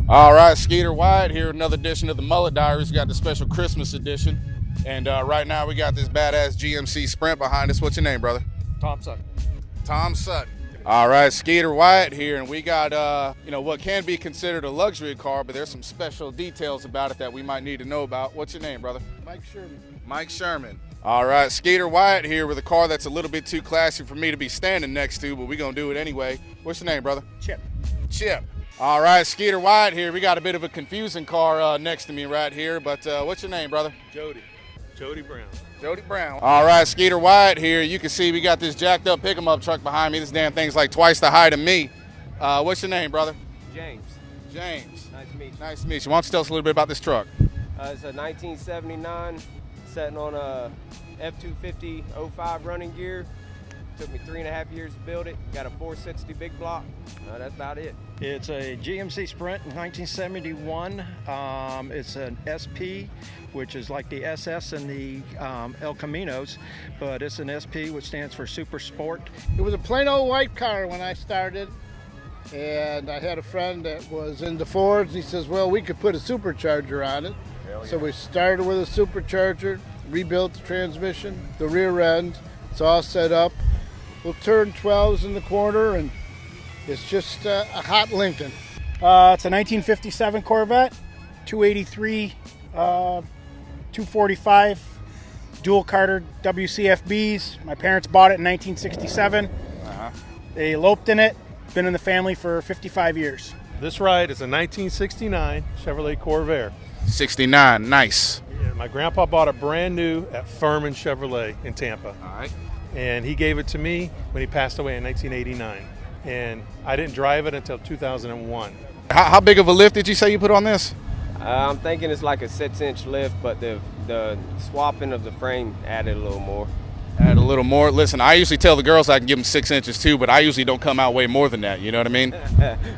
All right, Skeeter Wyatt here, another edition of the Mullet Diaries. We got the special Christmas edition. And right now we got this badass GMC Sprint behind us. What's your name, brother? Tom Sutton. Tom Sutton. All right, Skeeter Wyatt here, and we got, what can be considered a luxury car, but there's some special details about it that we might need to know about. What's your name, brother? Mike Sherman. Mike Sherman. All right, Skeeter Wyatt here with a car that's a little bit too classy for me to be standing next to, but we're going to do it anyway. What's your name, brother? Chip. Chip. All right, Skeeter Wyatt here. We got a bit of a confusing car next to me right here, but what's your name, brother? Jody Brown. Jody Brown. All right, Skeeter Wyatt here. You can see we got this jacked up pick-em-up truck behind me. This damn thing's like twice the height of me. What's your name, brother? James. James. Nice to meet you. Nice to meet you. Why don't you tell us a little bit about this truck? It's a 1979, setting on a F-250 05 running gear. Took me 3.5 years to build it. Got a 460 big block. That's about it. It's a GMC Sprint in 1971. It's an SP, which is like the SS and the El Caminos, but it's an SP, which stands for Super Sport. It was a plain old white car when I started, and I had a friend that was into Fords. He says, well, we could put a supercharger on it. So we started with a supercharger, rebuilt the transmission, the rear end. It's all set up. We'll turn 12s in the corner, and it's just a hot Lincoln. It's a 1957 Corvette, 283, 245, dual carter WCFBs. My parents bought it in 1967. They eloped in it. Been in the family for 55 years. This ride is a 1969 Chevrolet Corvette. 69. Nice. Yeah, my grandpa bought it brand new at Furman Chevrolet in Tampa. All right. And he gave it to me when he passed away in 1989. And I didn't drive it until 2001. How big of a lift did you say you put on this? I'm thinking it's like a 6-inch lift, but the swapping of the frame added a little more. Add a little more. Listen, I usually tell the girls I can give them 6 inches too, but I usually don't come out way more than that. You know what I mean?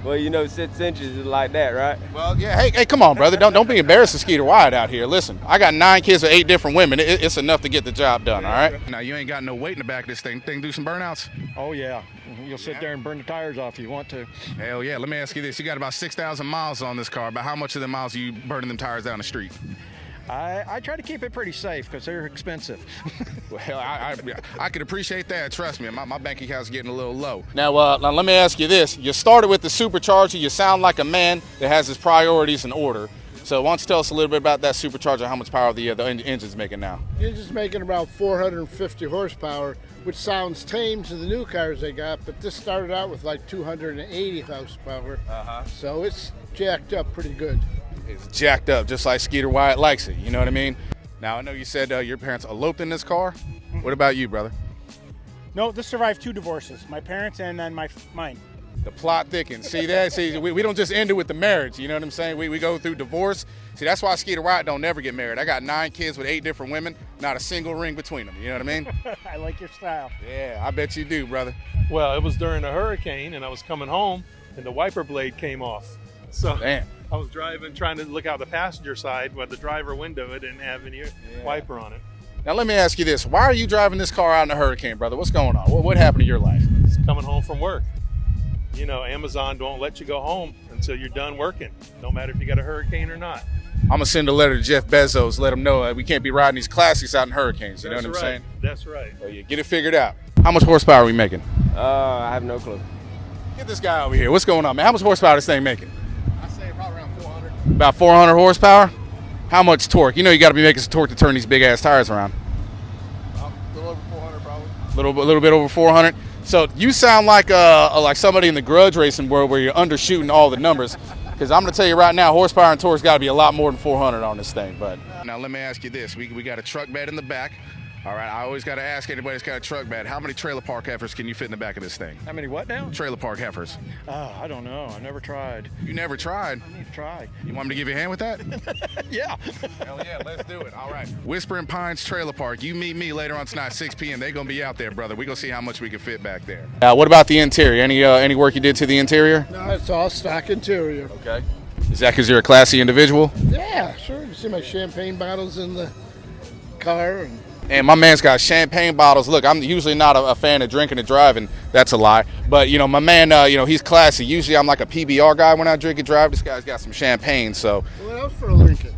Well, 6 inches is like that, right? Well, yeah. Hey, come on, brother. Don't be embarrassed to Skeeter Wyatt out here. Listen, I got 9 kids with 8 different women. It's enough to get the job done. All right. Now you ain't got no weight in the back of this thing. Do some burnouts. Oh, yeah. You'll sit there and burn the tires off if you want to. Hell yeah. Let me ask you this. You got about 6,000 miles on this car. About how much of the miles are you burning them tires down the street? I try to keep it pretty safe because they're expensive. Well, I could appreciate that. Trust me, my bank account's getting a little low. Now let me ask you this. You started with the supercharger. You sound like a man that has his priorities in order. So why don't you tell us a little bit about that supercharger, how much power the engine's making now? The engine's making about 450 horsepower, which sounds tame to the new cars they got, but this started out with like 280 horsepower. So it's jacked up pretty good. It's jacked up, just like Skeeter Wyatt likes it. You know what I mean? Now, I know you said your parents eloped in this car. What about you, brother? No, this survived 2 divorces. My parents and then mine. The plot thickens. See that? See, we don't just end it with the marriage. You know what I'm saying? We go through divorce. See, that's why Skeeter Wyatt don't never get married. I got 9 kids with 8 different women, not a single ring between them. You know what I mean? I like your style. Yeah, I bet you do, brother. Well, it was during a hurricane, and I was coming home, and the wiper blade came off. So Damn. I was driving, trying to look out the passenger side, but the driver window, it didn't have any wiper on it. Now, let me ask you this. Why are you driving this car out in a hurricane, brother? What's going on? What happened to your life? It's coming home from work. You know, Amazon don't let you go home until you're done working, no matter if you got a hurricane or not. I'm going to send a letter to Jeff Bezos, let him know we can't be riding these classics out in hurricanes. You know what I'm saying? That's right. So yeah, get it figured out. How much horsepower are we making? I have no clue. Get this guy over here. What's going on, man? How much horsepower is this thing making? I say probably around 400. About 400 horsepower? How much torque? You know you got to be making some torque to turn these big-ass tires around. A little over 400 probably. A little bit over 400. So you sound like somebody in the grudge racing world where you're undershooting all the numbers. Because I'm going to tell you right now, horsepower and torque's got to be a lot more than 400 on this thing. But now let me ask you this. We got a truck bed in the back. All right, I always got to ask anybody that's got a truck bed, how many trailer park heifers can you fit in the back of this thing? How many what now? Trailer park heifers. I don't know. I never tried. You never tried? I need to try. You want me to give you a hand with that? Yeah. Hell yeah, let's do it. All right. Whispering Pines Trailer Park. You meet me later on tonight, 6 p.m. They're going to be out there, brother. We're going to see how much we can fit back there. What about the interior? Any work you did to the interior? No, it's all stock interior. Okay. Is that because you're a classy individual? Yeah, sure. You see my champagne bottles in the car. And And my man's got champagne bottles. Look, I'm usually not a fan of drinking and driving. That's a lie. But, my man, he's classy. Usually I'm like a PBR guy when I drink and drive. This guy's got some champagne, so. What else for a Lincoln?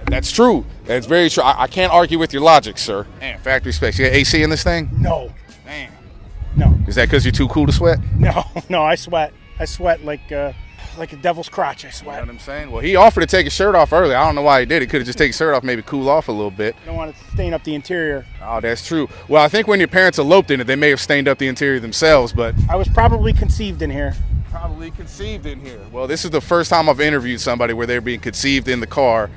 That's true. That's very true. I can't argue with your logic, sir. Man, factory specs. You got AC in this thing? No. Man. No. Is that because you're too cool to sweat? No, I sweat. I sweat like a devil's crotch. I You know sweat. what I'm saying? Well, he offered to take his shirt off early. I don't know why he did. He could have just taken his shirt off, maybe cool off a little bit. I don't want to stain up the interior. Oh, that's true. Well, I think when your parents eloped in it, they may have stained up the interior themselves, but. I was probably conceived in here. Probably conceived in here. Well, this is the first time I've interviewed somebody where they're being conceived in the car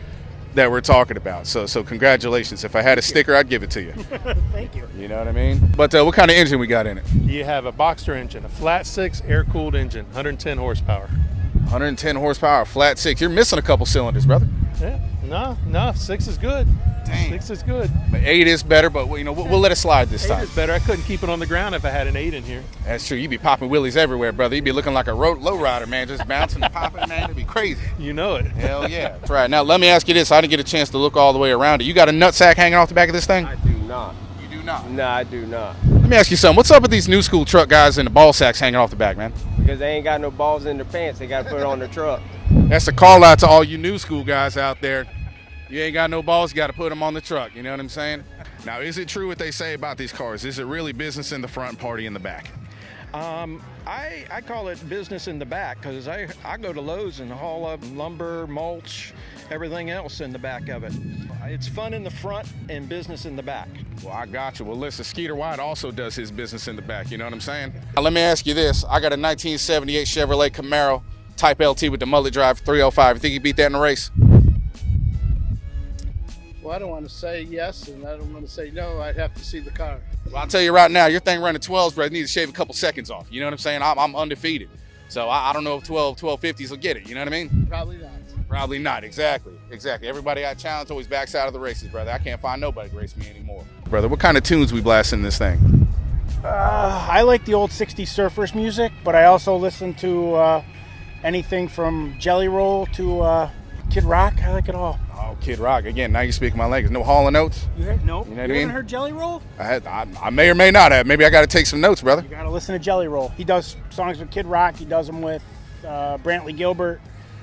that we're talking about. So congratulations. If I had a sticker, I'd give it to you. Thank you. You know what I mean? But what kind of engine we got in it? You have a Boxster engine, a flat 6 air-cooled engine, 110 horsepower. 110 horsepower, flat 6. You're missing a couple cylinders, brother. Yeah, no, 6 is good. Dang. 6 is good. But 8 is better, but we'll let it slide this 8 time. is better. I couldn't keep it on the ground if I had an 8 in here. That's true. You'd be popping wheelies everywhere, brother. You'd be looking like a lowrider, man, just bouncing and popping, man. It'd be crazy. You know it. Hell yeah. That's right. Now, let me ask you this. I didn't get a chance to look all the way around it. You got a nutsack hanging off the back of this thing? I do not. You do not? No, I do not. Let me ask you something. What's up with these new school truck guys and the ball sacks hanging off the back, man? Because they ain't got no balls in their pants. They got to put it on their truck. That's a call out to all you new school guys out there. You ain't got no balls, you got to put them on the truck. You know what I'm saying? Now, is it true what they say about these cars? Is it really business in the front and party in the back? I call it business in the back because I go to Lowe's and haul up lumber, mulch, everything else in the back of it. It's fun in the front and business in the back. Well, I got you. Well, listen, Skeeter Wyatt also does his business in the back. You know what I'm saying? Now, let me ask you this. I got a 1978 Chevrolet Camaro Type LT with the Mullet drive 305. You think you beat that in the race? Well, I don't want to say yes, and I don't want to say no. I'd have to see the car. Well, I'll tell you right now, your thing running 12s, bro, need to shave a couple seconds off. You know what I'm saying? I'm undefeated. So I don't know if 1250s will get it. You know what I mean? Probably not. Probably not. Exactly. Everybody I challenge always backs out of the races, brother. I can't find nobody to race me anymore. Brother, what kind of tunes we blasting in this thing? I like the old 60s surfers music, but I also listen to anything from Jelly Roll to Kid Rock. I like it all. Oh, Kid Rock. Again, now you speak my language. No Hall & Oates? You You know what I mean? haven't heard Jelly Roll? I may or may not have. Maybe I got to take some notes, brother. You gotta listen to Jelly Roll. He does songs with Kid Rock. He does them with Brantley Gilbert.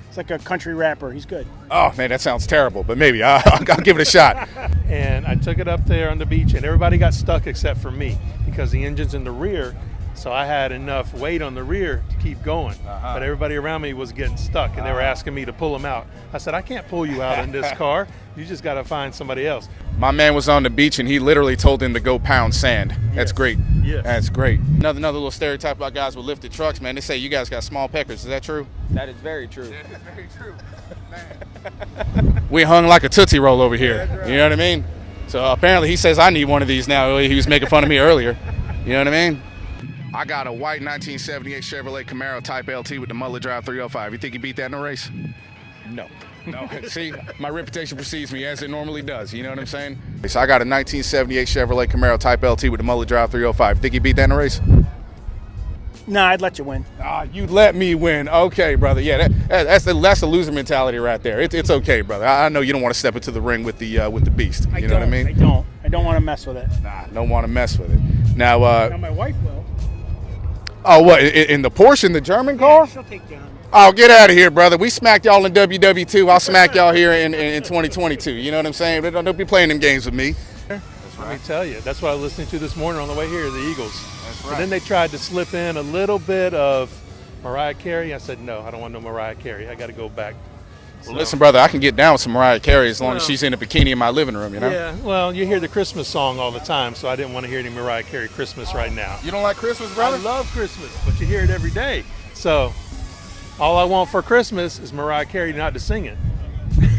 It's like a country rapper. He's good. Oh, man, that sounds terrible, but maybe I'll give it a shot. And I took it up there on the beach, and everybody got stuck except for me because the engine's in the rear. So I had enough weight on the rear to keep going. But everybody around me was getting stuck, and they were asking me to pull them out. I said, I can't pull you out in this car. You just got to find somebody else. My man was on the beach, and he literally told him to go pound sand. That's great. Yes. That's great. Another little stereotype about guys with lifted trucks, man. They say you guys got small peckers. Is that true? That is very true. That is very true. Man. We hung like a Tootsie Roll over here. Right. You know what I mean? So apparently he says I need one of these now. He was making fun of me earlier. You know what I mean? I got a white 1978 Chevrolet Camaro Type LT with the Mullet drive 305. You think you beat that in a race? No. No. See, my reputation precedes me as it normally does. You know what I'm saying? So I got a 1978 Chevrolet Camaro Type LT with the Mullet drive 305. You think you beat that in a race? Nah, I'd let you win. You let me win. Okay, brother. Yeah, that's the loser mentality right there. It's okay, brother. I know you don't want to step into the ring with the beast. You know what I mean? I don't want to mess with it. Nah, don't want to mess with it. Now, Now my wife will. Oh, what, in the Porsche, in the German car? Yeah, she'll take you on. Oh, get out of here, brother. We smacked y'all in WW2. I'll smack y'all here in 2022. You know what I'm saying? Don't be playing them games with me. Let me tell you, that's what I was listening to this morning on the way here, the Eagles. That's right. And then they tried to slip in a little bit of Mariah Carey. I said, no, I don't want no Mariah Carey. I got to go back. Well, listen, brother, I can get down with some Mariah Carey as long as she's in a bikini in my living room, you know? Yeah, well, you hear the Christmas song all the time, so I didn't want to hear any Mariah Carey Christmas right now. You don't like Christmas, brother? I love Christmas, but you hear it every day. So all I want for Christmas is Mariah Carey not to sing it.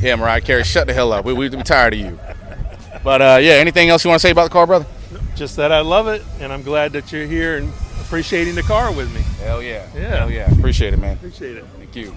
Yeah, Mariah Carey, shut the hell up. We tired of you. But, yeah, anything else you want to say about the car, brother? Just that I love it, and I'm glad that you're here and appreciating the car with me. Hell yeah. Yeah. Hell yeah. Appreciate it, man. Appreciate it. Thank you.